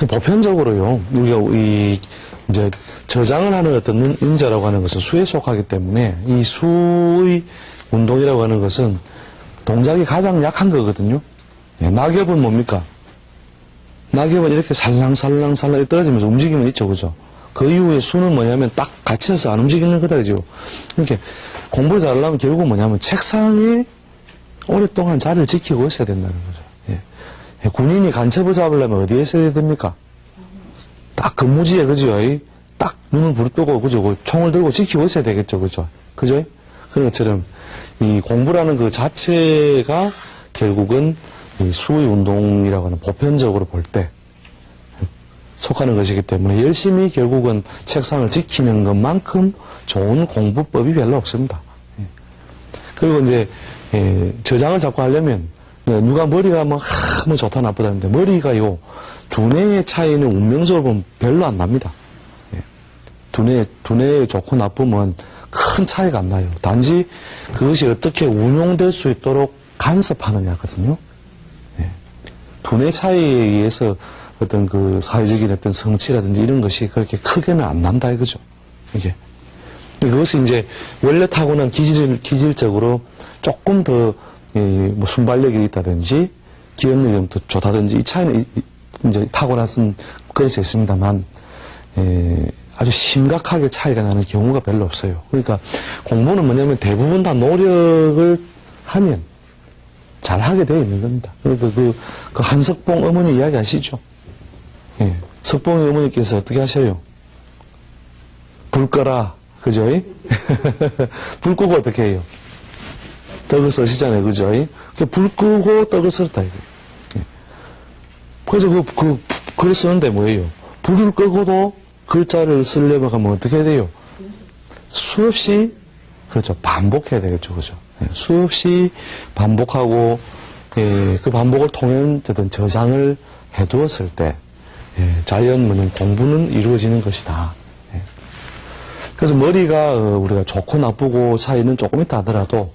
보편적으로요, 우리가 이제 저장을 하는 어떤 인자라고 하는 것은 수에 속하기 때문에 이 수의 운동이라고 하는 것은 동작이 가장 약한 거거든요. 낙엽은 뭡니까? 낙엽은 이렇게 살랑살랑 떨어지면서 움직이면 있죠, 그죠? 그 이후에 수는 뭐냐면 딱 갇혀서 안 움직이는 거다, 그죠? 그러니까 공부를 잘하려면 결국은 뭐냐면 책상에 오랫동안 자리를 지키고 있어야 된다는 거죠. 군인이 간첩을 잡으려면 어디에 있어야 됩니까? 딱 근무지에, 그죠? 딱 눈을 부릅뜨고, 그죠? 총을 들고 지키고 있어야 되겠죠, 그죠? 그죠? 그런 것처럼 이 공부라는 그 자체가 결국은 이 수의 운동이라고 하는 보편적으로 볼 때 속하는 것이기 때문에 열심히 결국은 책상을 지키는 것만큼 좋은 공부법이 별로 없습니다. 그리고 이제 저장을 자꾸 하려면 누가 머리가 뭐 좋다 나쁘다 하는데 머리가요 두뇌의 차이는 운명적으로 보면 별로 안 납니다. 두뇌의 좋고 나쁨은 큰 차이가 안 나요. 단지 그것이 어떻게 운용될 수 있도록 간섭하느냐거든요. 두뇌 차이에 의해서 어떤 그 사회적인 어떤 성취라든지 이런 것이 그렇게 크게는 안 난다 이거죠. 이게. 그것이 이제 원래 타고난 기질적으로 조금 더 뭐 순발력이 있다든지 기억력이 좀 더 좋다든지 이 차이는 이제 타고난 그럴 수 있습니다만 아주 심각하게 차이가 나는 경우가 별로 없어요. 그러니까 공부는 뭐냐면 대부분 다 노력을 하면 잘하게 되어 있는 겁니다. 그러니까 그 한석봉 어머니 이야기 아시죠? 석봉이 어머니께서 어떻게 하셔요? 불 꺼라. 그죠? 불 끄고 어떻게 해요? 떡을 쓰시잖아요. 그죠? 불 끄고 떡을 썼다. 그래서 글을 쓰는데 뭐예요? 불을 끄고도 글자를 쓰려면 하면 어떻게 해야 돼요? 수없이, 그렇죠. 반복해야 되겠죠. 그죠? 수없이 반복하고, 그 반복을 통한 어떤 저장을 해두었을 때, 자연 공부는 이루어지는 것이다. 그래서 머리가 우리가 좋고 나쁘고 차이는 조금 있다 하더라도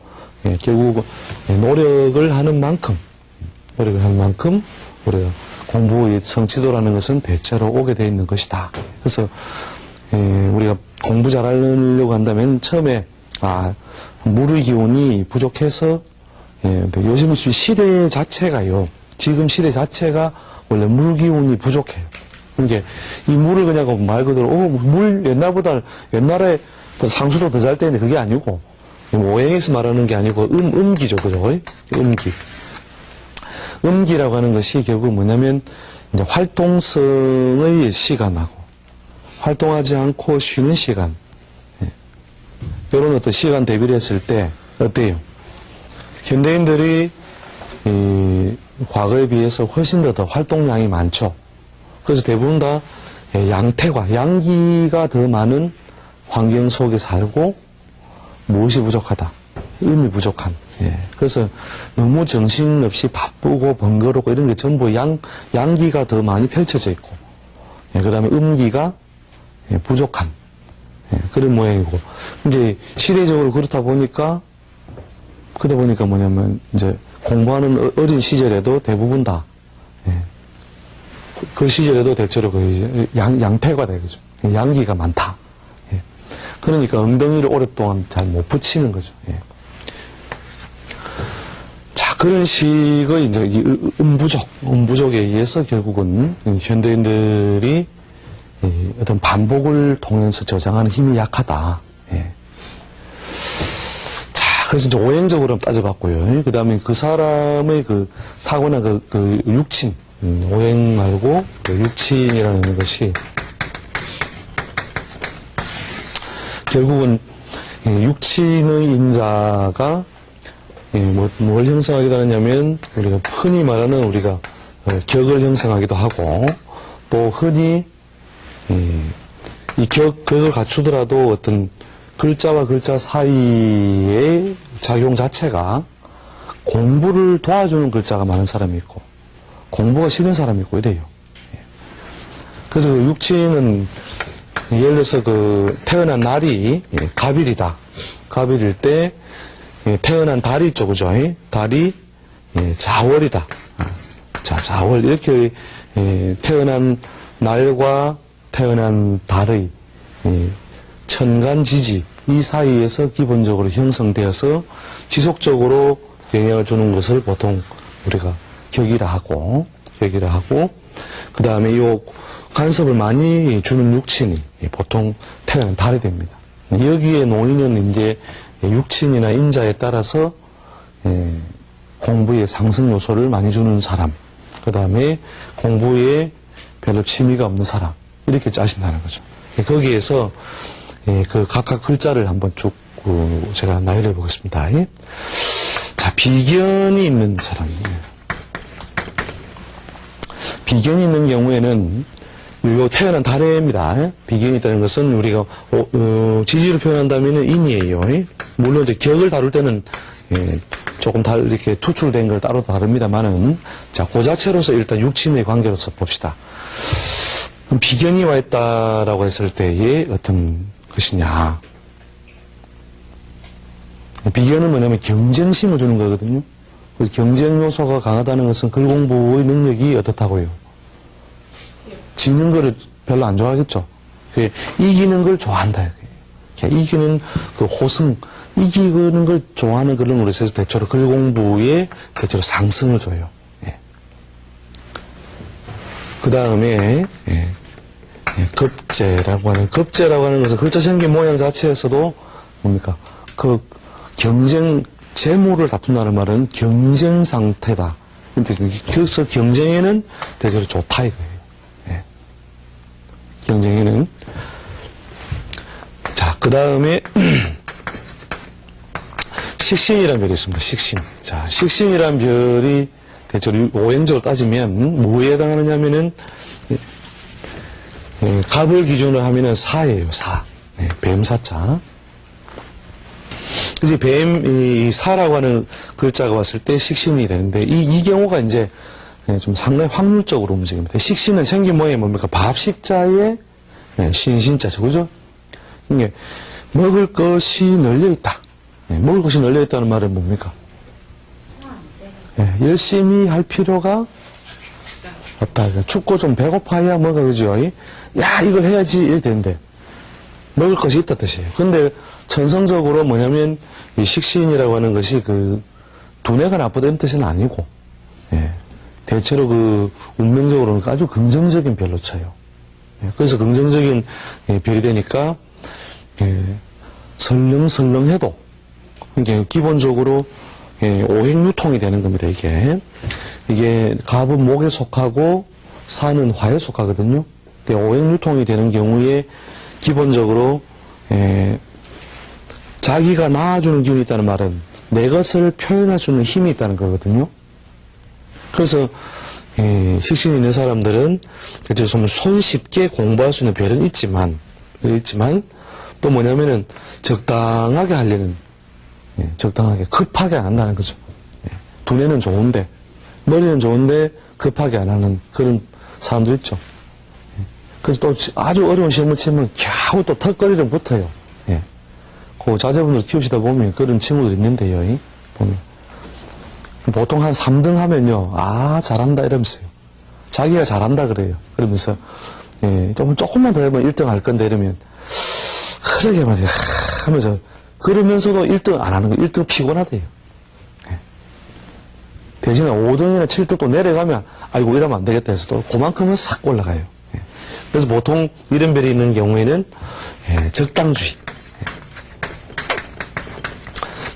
결국 노력을 하는 만큼 우리가 공부의 성취도라는 것은 대체로 오게 되어 있는 것이다. 그래서 우리가 공부 잘하려고 한다면 처음에 물의 기운이 부족해서 요즘 시대 자체가요. 지금 시대 자체가 원래 물 기운이 부족해요. 그러니까 이 물을 그냥 말 그대로 물 옛날에 상수도 더 잘 때는데 그게 아니고 오행에서 말하는 게 아니고 음기죠, 그죠? 음기라고 하는 것이 결국 뭐냐면 이제 활동성의 시간하고 활동하지 않고 쉬는 시간 이런 어떤 시간 대비를 했을 때 어때요? 현대인들이 과거에 비해서 훨씬 더 활동량이 많죠. 그래서 대부분 다 양태과, 양기가 더 많은 환경 속에 살고 무엇이 부족하다? 음이 부족한. 그래서 너무 정신없이 바쁘고 번거롭고 이런 게 전부 양기가 더 많이 펼쳐져 있고, 그 다음에 음기가 부족한 그런 모양이고, 이제 시대적으로 그러다 보니까 뭐냐면 이제 공부하는 어린 시절에도 대부분 다 그 시절에도 대체로 양태가 되겠죠. 양기가 많다. 그러니까 엉덩이를 오랫동안 잘 못 붙이는 거죠. 자, 그런 식의 이제 음부족에 의해서 결국은 현대인들이 어떤 반복을 통해서 저장하는 힘이 약하다. 자, 그래서 이제 오행적으로 따져봤고요. 그 다음에 그 사람의 타고난 그 육친, 오행 말고 육친이라는 것이 결국은 육친의 인자가 뭘 형성하기도 하냐면 우리가 흔히 말하는 우리가 격을 형성하기도 하고 또 흔히 이 격을 갖추더라도 어떤 글자와 글자 사이의 작용 자체가 공부를 도와주는 글자가 많은 사람이 있고 공부가 싫은 사람이 있고 이래요. 그래서 육친은 예를 들어서 태어난 날이 갑일이다. 갑일일 때 태어난 달이 있죠, 그죠? 달이 자월이다. 자, 자월 이렇게 태어난 날과 태어난 달의 천간지지 이 사이에서 기본적으로 형성되어서 지속적으로 영향을 주는 것을 보통 우리가 격이라 하고 그 다음에 이 간섭을 많이 주는 육친이 보통 태어난 달이 됩니다. 여기에 놓이는 이제 육친이나 인자에 따라서 공부에 상승 요소를 많이 주는 사람, 그 다음에 공부에 별로 취미가 없는 사람 이렇게 짜신다는 거죠. 거기에서 그 각각 글자를 한번 쭉 제가 나열해 보겠습니다. 자, 비견이 있는 사람. 비견이 있는 경우에는 요 태어난 달해입니다. 비견이 있다는 것은 우리가 지지로 표현한다면 인이에요. 물론 이제 격을 다룰 때는 조금 이렇게 투출된 걸 따로 다릅니다만은 자, 그 자체로서 일단 육친의 관계로서 봅시다. 그럼 비견이 와 있다라고 했을 때의 어떤 것이냐? 비견은 뭐냐면 경쟁심을 주는 거거든요. 그래서 경쟁 요소가 강하다는 것은 글 공부의 능력이 어떻다고요? 지는 거를 별로 안 좋아하겠죠. 이기는 걸 좋아한다. 이기는 그 호승, 이기는 걸 좋아하는 그런 거로 해서 대체로 글 공부에 대체로 상승을 줘요. 그 다음에 급제라고 하는 것은 글자 생긴 모양 자체에서도 뭡니까? 그 경쟁 재물을 다툰다는 말은 경쟁 상태다. 그래서 경쟁에는 대체로 좋다 이거예요. 경쟁에는. 자, 그 다음에 식신이라는 별이 있습니다. 식신. 자, 식신이라는 별이 대체로 오행적으로 따지면 뭐에 해당하느냐면은 갑을 기준으로 하면은 사예요. 사. 뱀사자. 그래서 이 사라고 하는 글자가 왔을 때 식신이 되는데 이 경우가 이제 좀 상당히 확률적으로 움직입니다. 식신은 생긴 모양이 뭡니까? 밥식자에 신신자죠. 그죠? 이게 먹을 것이 널려있다. 먹을 것이 널려있다는 말은 뭡니까? 열심히 할 필요가 없다. 춥고 좀 배고파야 뭐가 그죠? 야, 이걸 해야지 이렇게 되는데 먹을 것이 있다 뜻이에요. 근데 천성적으로 뭐냐면 이 식신이라고 하는 것이 그 두뇌가 나쁘다는 뜻은 아니고 대체로 그 운명적으로는 아주 긍정적인 별로 쳐요. 그래서 긍정적인 별이 되니까 설렁설렁해도 이게 기본적으로 오행유통이 되는 겁니다. 이게 갑은 목에 속하고 사는 화에 속하거든요. 오행유통이 되는 경우에 기본적으로 자기가 낳아주는 기운이 있다는 말은 내 것을 표현할 수 있는 힘이 있다는 거거든요. 그래서 식신이 있는 사람들은 좀 손쉽게 공부할 수 있는 별은 있지만 또 뭐냐면은 적당하게 하려는 적당하게 급하게 안 한다는 거죠. 두뇌는 좋은데 머리는 좋은데 급하게 안 하는 그런 사람들 있죠. 그래서 또 아주 어려운 시험을 치면 겨우 또 턱걸이를 붙어요. 그 자제분들 키우시다 보면 그런 친구들 있는데요. 보면 보통 한 3등 하면요, 아 잘한다 이러면서요. 자기가 잘한다 그래요. 그러면서 조금만 더 하면 1등 할 건데 이러면 그러게 말이야 하면서 그러면서도 1등 안 하는 거 1등 피곤하대요. 대신에 5등이나 7등 또 내려가면 아이고 이러면 안 되겠다 해서 또 그만큼은 싹 올라가요. 그래서 보통 이런 별이 있는 경우에는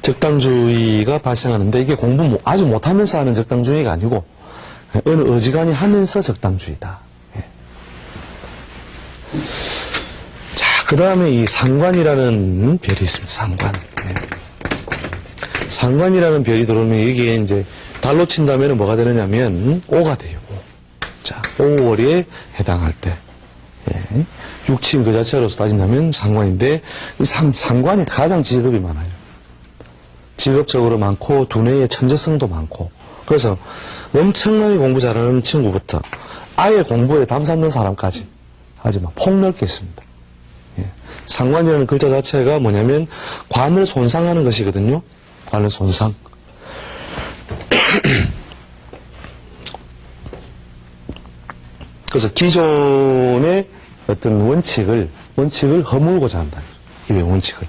적당주의가 발생하는데 이게 공부 아주 못하면서 하는 적당주의가 아니고 어느 어지간히 하면서 적당주의다. 자, 그 다음에 이 상관이라는 별이 있습니다. 상관. 상관이라는 별이 들어오면 여기에 이제 달로 친다면 뭐가 되느냐면 5가 돼요. 5. 자, 5월에 해당할 때. 육친 그 자체로서 따진다면 상관인데 이 상관이 가장 직업이 많아요. 직업적으로 많고 두뇌의 천재성도 많고 그래서 엄청나게 공부 잘하는 친구부터 아예 공부에 담삼는 사람까지 하지만 폭넓게 있습니다. 상관이라는 글자 자체가 뭐냐면 관을 손상하는 것이거든요. 관을 손상. 그래서 기존의 어떤 원칙을 허물고자 한다. 기획 원칙을.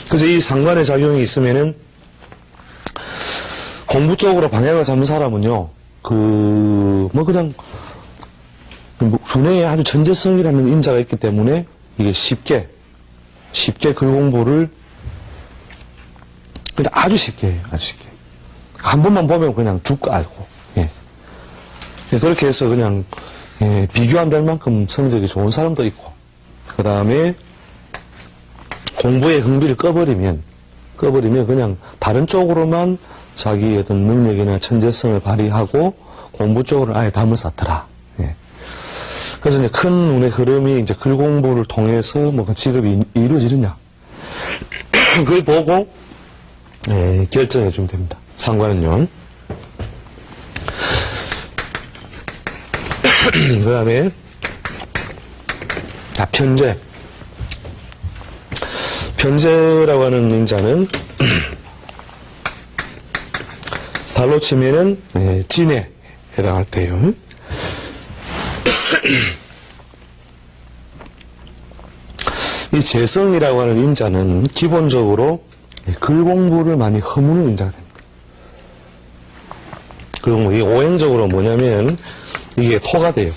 그래서 이 상관의 작용이 있으면은 공부 쪽으로 방향을 잡는 사람은요, 그냥, 두뇌에 아주 천재성이라는 인자가 있기 때문에 이게 쉽게 글 공부를 그냥 아주 쉽게 해요. 아주 쉽게. 한 번만 보면 그냥 쭉 알고. 예. 그렇게 해서 그냥 비교 안 될 만큼 성적이 좋은 사람도 있고, 그 다음에 공부의 흥미를 꺼버리면 그냥 다른 쪽으로만 자기의 어떤 능력이나 천재성을 발휘하고 공부 쪽으로 아예 담을 쌓더라. 예. 그래서 이제 큰 운의 흐름이 이제 글 공부를 통해서 뭐 직업이 이루어지느냐. 그걸 보고, 결정해 주면 됩니다. 상관은요. 그 다음에, 편재. 편재라고 하는 인자는, 달로 치면은, 진에 해당할 때요. 이 재성이라고 하는 인자는 기본적으로 글 공부를 많이 허무는 인자가 됩니다. 그리고 이 오행적으로 뭐냐면 이게 토가 돼요.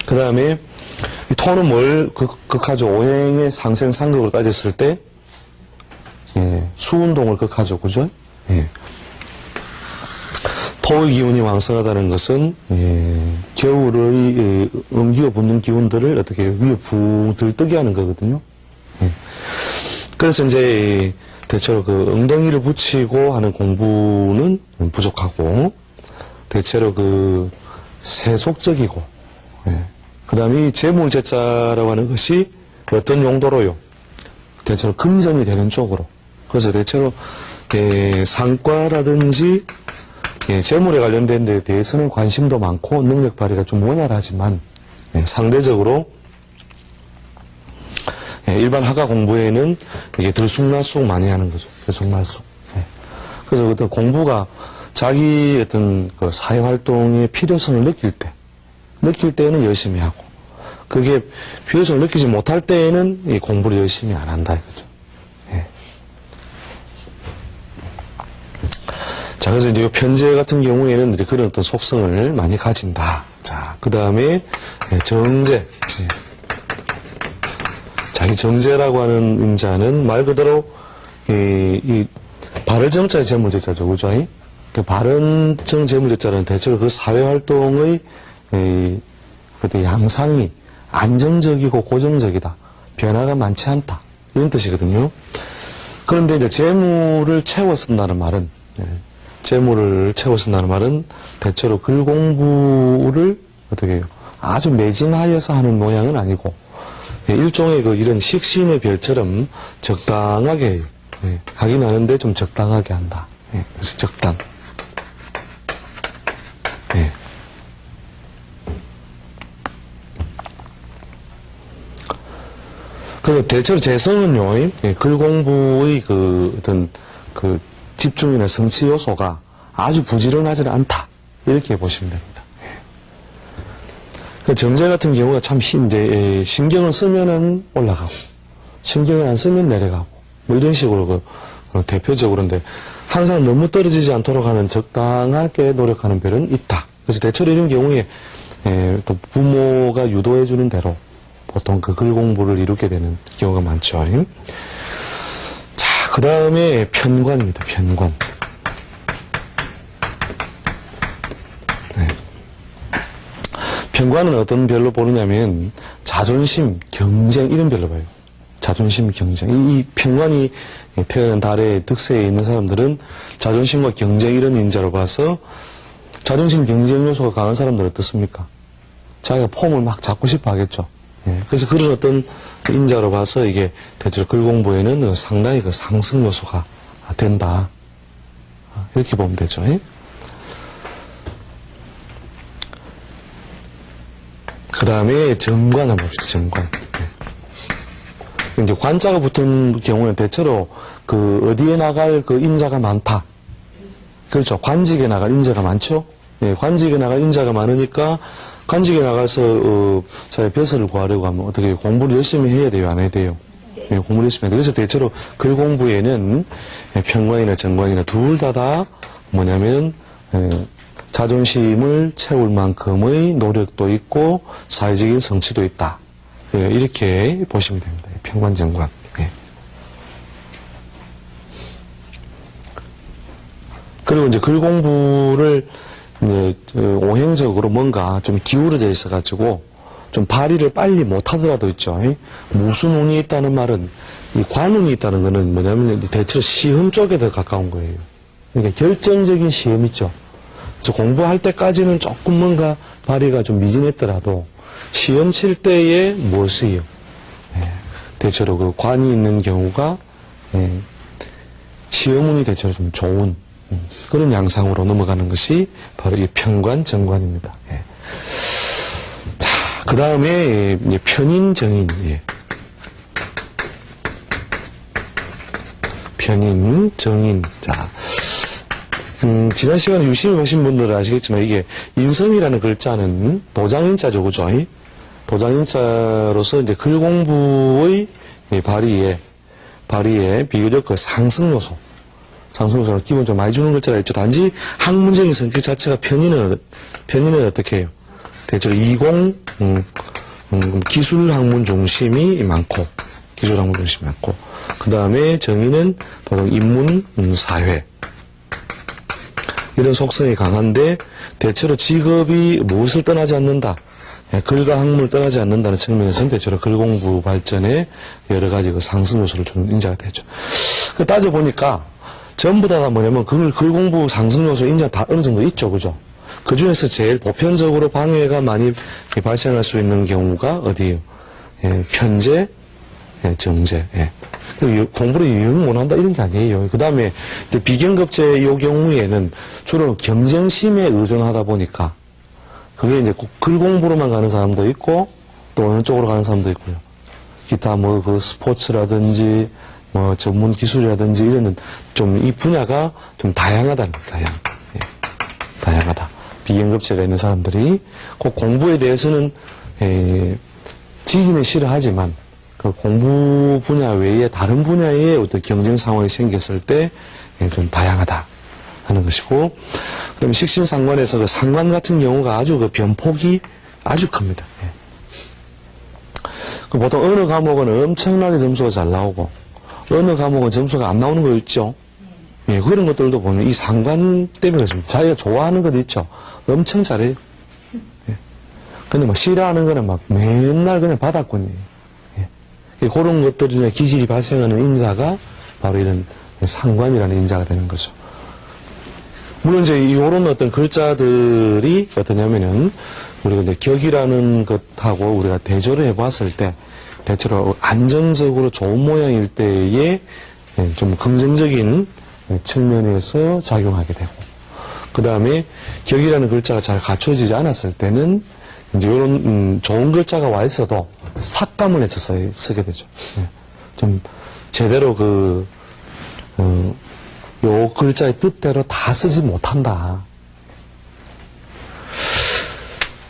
그 다음에 이 토는 뭘 극하죠? 오행의 상생 상극으로 따졌을 때 수운동을 극하죠. 그죠? 토의 기운이 왕성하다는 것은 겨울의 음기어 붙는 기운들을 어떻게 위에 붕 들뜨게 하는 거거든요. 그래서 이제 대체로 그 엉덩이를 붙이고 하는 공부는 부족하고 대체로 그 세속적이고 그 다음에 이 재물제자라고 하는 것이 어떤 용도로요? 대체로 금전이 되는 쪽으로. 그래서 대체로 상과라든지 재물에 관련된 데 대해서는 관심도 많고 능력 발휘가 좀 원활하지만 상대적으로 일반 학과 공부에는 이게 들쑥날쑥 많이 하는 거죠. 들쑥날쑥. 그래서 어떤 공부가 자기 어떤 그 사회활동의 필요성을 느낄 때는 열심히 하고 그게 필요성을 느끼지 못할 때에는 이 공부를 열심히 안 한다 이거죠. 자, 그래서 이제 편재 같은 경우에는 이제 그런 어떤 속성을 많이 가진다. 자, 그 다음에 정재. 자, 이 정재라고 하는 인자는 말 그대로 이 발을정자의 재물제자죠, 그죠? 그 발언정 재물제자는 대체로 그 사회활동의 그때 양상이 안정적이고 고정적이다. 변화가 많지 않다. 이런 뜻이거든요. 그런데 이제 재물을 채워 쓴다는 말은 재물을 채워 쓴다는 말은 대체로 글 공부를 어떻게 해요? 아주 매진하여서 하는 모양은 아니고 일종의 그 이런 식신의 별처럼 적당하게 하긴 하는데 좀 적당하게 한다. 그래서 적당. 그래서 대체로 재성은요, 글 공부의 그 어떤 그 집중이나 성취 요소가 아주 부지런하지는 않다. 이렇게 보시면 됩니다. 그 정재 같은 경우가 참 이제 신경을 쓰면은 올라가고, 신경을 안 쓰면 내려가고, 뭐 이런 식으로 대표적으로인데 항상 너무 떨어지지 않도록 하는 적당하게 노력하는 별은 있다. 그래서 대체로 이런 경우에 또 부모가 유도해주는 대로 보통 그 글 공부를 이루게 되는 경우가 많죠. 자, 그 다음에 편관입니다. 편관. 편관은 어떤 별로 보느냐면 자존심, 경쟁 이런 별로 봐요. 자존심, 경쟁. 이 편관이 태어난 달의 득세에 있는 사람들은 자존심과 경쟁 이런 인자로 봐서 자존심, 경쟁 요소가 강한 사람들은 어떻습니까? 자기가 폼을 막 잡고 싶어 하겠죠. 그래서 그런 어떤 인자로 봐서 이게 대체로 글 공부에는 상당히 그 상승 요소가 된다. 이렇게 보면 되죠. 그 다음에 정관 한번 봅시다. 정관. 이제 관자가 붙은 경우는 대체로 그 어디에 나갈 그 인자가 많다. 그렇죠. 관직에 나갈 인자가 많죠. 예, 관직에 나갈 인자가 많으니까 관직에 나가서 자기 벼슬을 구하려고 하면 어떻게 공부를 열심히 해야 돼요, 안 해야 돼요? 예, 공부를 열심히 해야 돼요. 그래서 대체로 글 공부에는 편관이나 정관이나 둘 다 뭐냐면 자존심을 채울 만큼의 노력도 있고 사회적인 성취도 있다. 예, 이렇게 보시면 됩니다. 편관, 정관. 예. 그리고 이제 글 공부를 오행적으로 뭔가 좀 기울어져 있어가지고 좀 발휘를 빨리 못하더라도 있죠. 무슨 운이 있다는 말은 이 관운이 있다는 거는 뭐냐면 대체로 시험 쪽에 더 가까운 거예요. 그러니까 결정적인 시험 있죠. 그래서 공부할 때까지는 조금 뭔가 발휘가 좀 미진했더라도 시험 칠 때에 뭘 쓰요? 대체로 그 관이 있는 경우가 시험운이 대체로 좀 좋은 그런 양상으로 넘어가는 것이 바로 이 편관, 정관입니다. 예. 자, 그 다음에 편인, 정인. 예. 편인, 정인. 자, 지난 시간에 유심히 보신 분들은 아시겠지만 이게 인성이라는 글자는 도장인자죠, 그죠? 도장인자로서 이제 글 공부의 발휘에 비교적 그 상승 요소를 기본적으로 많이 주는 글자가 있죠. 단지 학문적인 성격 자체가 편인은 어떻게 해요? 대체로 기술 학문 중심이 많고, 그 다음에 정의는 보통 인문, 사회. 이런 속성이 강한데, 대체로 직업이 무엇을 떠나지 않는다. 글과 학문을 떠나지 않는다는 측면에서는 대체로 글 공부 발전에 여러 가지 그 상승 요소를 주는 인자가 되죠. 따져보니까, 전부 다 뭐냐면 글 공부 상승 요소 인자 다 어느 정도 있죠, 그죠? 그 중에서 제일 보편적으로 방해가 많이 발생할 수 있는 경우가 어디예요? 편재, 정재. 공부를 유용 못한다 이런 게 아니에요. 그 다음에 비경급제 이 경우에는 주로 경쟁심에 의존하다 보니까 그게 이제 꼭 글 공부로만 가는 사람도 있고 또 어느 쪽으로 가는 사람도 있고요. 기타 뭐 그 스포츠라든지 뭐 전문 기술이라든지 이런 좀 이 분야가 좀 다양하다는 거예요. 다양하다. 비경급제가 있는 사람들이 그 공부에 대해서는 지기는 싫어하지만 그 공부 분야 외에 다른 분야에 어떤 경쟁 상황이 생겼을 때 좀 다양하다 하는 것이고, 그다음에 식신상관에서 그 상관 같은 경우가 아주 그 변폭이 아주 큽니다. 보통 어느 과목은 엄청나게 점수가 잘 나오고 어느 과목은 점수가 안 나오는 거 있죠. 그런 것들도 보면 이 상관 때문에 그렇습니다. 자기가 좋아하는 것도 있죠. 엄청 잘해요. 근데 뭐 싫어하는 거는 막 맨날 그냥 바닥권이에요. 그런 것들이나 기질이 발생하는 인자가 바로 이런 상관이라는 인자가 되는 거죠. 물론 이제 이런 어떤 글자들이 어떠냐면은 우리가 이제 격이라는 것하고 우리가 대조를 해봤을 때 대체로 안정적으로 좋은 모양일 때에 좀 긍정적인 측면에서 작용하게 되고, 그 다음에 격이라는 글자가 잘 갖춰지지 않았을 때는 이제 이런 좋은 글자가 와 있어도 삭감을 해서 쓰게 되죠. 좀 제대로 요 글자의 뜻대로 다 쓰지 못한다.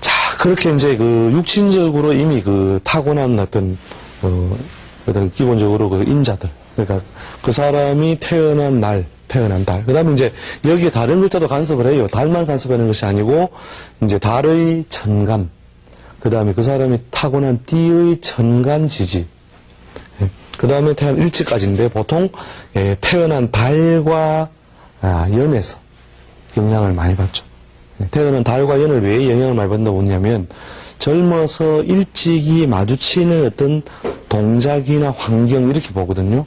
자, 그렇게 이제 육신적으로 이미 타고난 어떤 기본적으로 인자들, 그러니까 그 사람이 태어난 달. 그 다음에 이제 여기에 다른 글자도 간섭을 해요. 달만 간섭하는 것이 아니고, 이제 달의 천간, 그 다음에 그 사람이 타고난 띠의 천간지지, 그 다음에 태어난 일지까지인데, 보통, 태어난 달과 연에서 영향을 많이 받죠. 태어난 달과 연을 왜 영향을 많이 받는다고 보냐면, 젊어서 일찍이 마주치는 어떤 동작이나 환경, 이렇게 보거든요.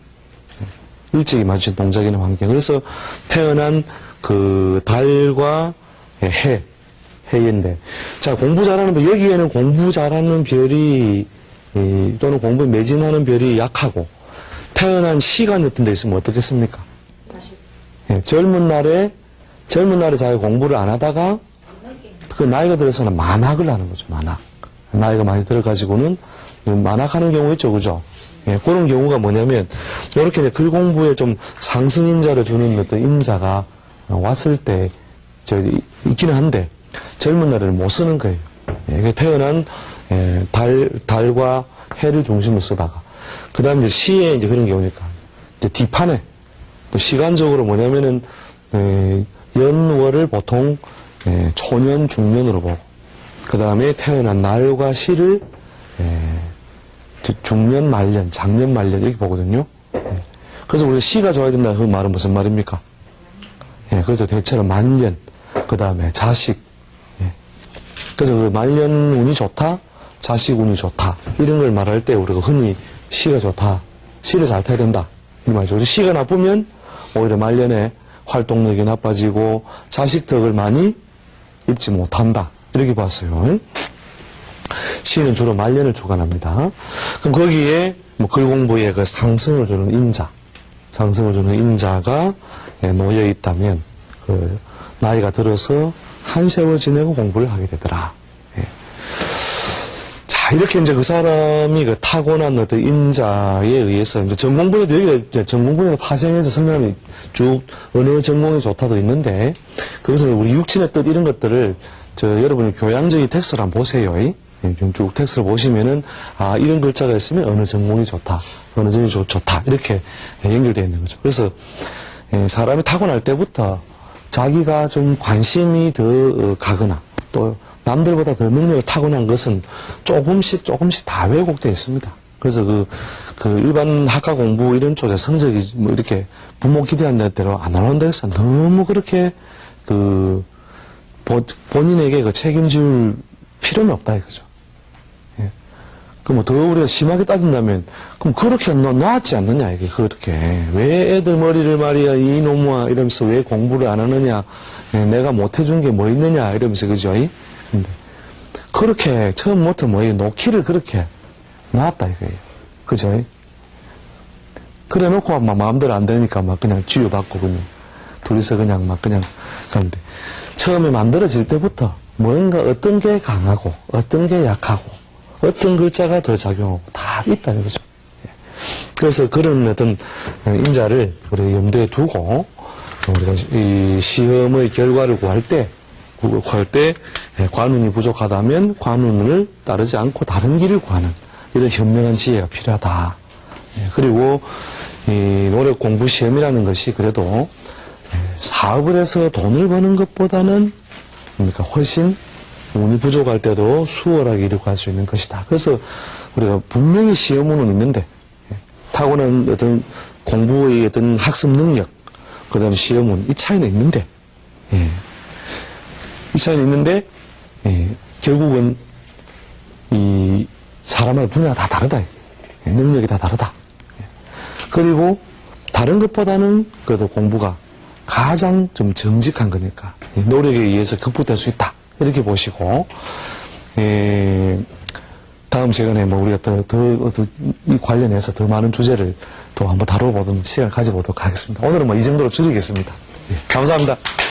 일찍이 마주친 동작이나 환경. 그래서 태어난 그 달과 해인데. 자, 공부 잘하는 별, 여기에는 공부 잘하는 별이, 또는 공부에 매진하는 별이 약하고, 태어난 시간 같은 데 있으면 어떻겠습니까? 젊은 날에 자기 공부를 안 하다가, 그 나이가 들어서는 만학을 하는 거죠, 만학. 나이가 많이 들어가지고는 만학하는 경우 있죠, 그죠? 그런 경우가 뭐냐면, 이렇게 글 공부에 좀 상승인자를 주는 어떤 인자가 왔을 때, 있기는 한데, 젊은 날에는 못 쓰는 거예요. 이게 태어난, 달과 해를 중심으로 쓰다가. 그 다음에 이제 시에 이제 그런 게 오니까, 이제 뒷판에, 또 시간적으로 뭐냐면은, 연월을 보통, 초년, 중년으로 보고, 그 다음에 태어난 날과 시를, 중년, 말년, 장년, 말년, 이렇게 보거든요. 그래서 우리 시가 좋아야 된다, 그 말은 무슨 말입니까? 그래도 대체로 말년, 그 다음에 자식. 그래서 그 말년 운이 좋다, 자식 운이 좋다, 이런 걸 말할 때 우리가 흔히 시가 좋다, 시를 잘 타야 된다, 이 말이죠. 시가 나쁘면 오히려 말년에 활동력이 나빠지고 자식 덕을 많이 입지 못한다, 이렇게 봤어요. 시는 주로 말년을 주관합니다. 그럼 거기에 뭐 글 공부에 그 상승을 주는 인자, 상승을 주는 인자가 놓여 있다면 그 나이가 들어서 한 세월 지내고 공부를 하게 되더라. 자, 이렇게 이제 그 사람이 그 타고난 어떤 인자에 의해서 이제 전공분야도 여기 전공분야 파생해서 설명하면 쭉 어느 전공이 좋다도 있는데 그것은 우리 육친의 뜻 이런 것들을 여러분이 교양적인 텍스트를 한번 보세요. 쭉 텍스트를 보시면은, 아, 이런 글자가 있으면 어느 전공이 좋다, 어느 전공이 좋다, 이렇게 연결되어 있는 거죠. 그래서, 사람이 타고날 때부터 자기가 좀 관심이 더 가거나, 또 남들보다 더 능력을 타고난 것은 조금씩 다 왜곡되어 있습니다. 그래서 그 일반 학과 공부 이런 쪽에 성적이 뭐 이렇게 부모 기대한 대로 안 나온다 해서 너무 그렇게 본인에게 그 책임질 필요는 없다 이거죠. 그럼 더 우리가 심하게 따진다면, 그럼 그렇게 놨지 않느냐, 이게, 그렇게. 왜 애들 머리를 말이야, 이놈아, 이러면서 왜 공부를 안 하느냐, 내가 못해준 게 뭐 있느냐, 이러면서, 그죠? 근데, 그렇게, 처음부터 놓기를 그렇게 놨다, 이거예요. 그죠? 그래 놓고 막 마음대로 안 되니까 막 그냥 쥐어받고, 그냥. 둘이서 그냥 막 그냥 가는데. 처음에 만들어질 때부터 뭔가 어떤 게 강하고, 어떤 게 약하고, 어떤 글자가 더 작용하고 다 있다는 거죠. 그래서 그런 어떤 인자를 우리 염두에 두고 우리가 이 시험의 결과를 구할 때 관운이 부족하다면 관운을 따르지 않고 다른 길을 구하는 이런 현명한 지혜가 필요하다. 그리고 이 노력 공부 시험이라는 것이 그래도 사업을 해서 돈을 버는 것보다는 그러니까 훨씬 운이 부족할 때도 수월하게 이루고 할 수 있는 것이다. 그래서 우리가 분명히 시험운은 있는데 타고난 어떤 공부의 어떤 학습 능력, 그 다음에 시험운 이 차이는 있는데 이 차이는 있는데 결국은 이 사람의 분야가 다 다르다. 능력이 다 다르다. 그리고 다른 것보다는 그래도 공부가 가장 좀 정직한 거니까 노력에 의해서 극복될 수 있다. 이렇게 보시고, 다음 시간에 뭐 우리가 이 관련해서 더 많은 주제를 또 한번 다뤄보던 시간을 가져보도록 하겠습니다. 오늘은 뭐 이 정도로 줄이겠습니다. 감사합니다.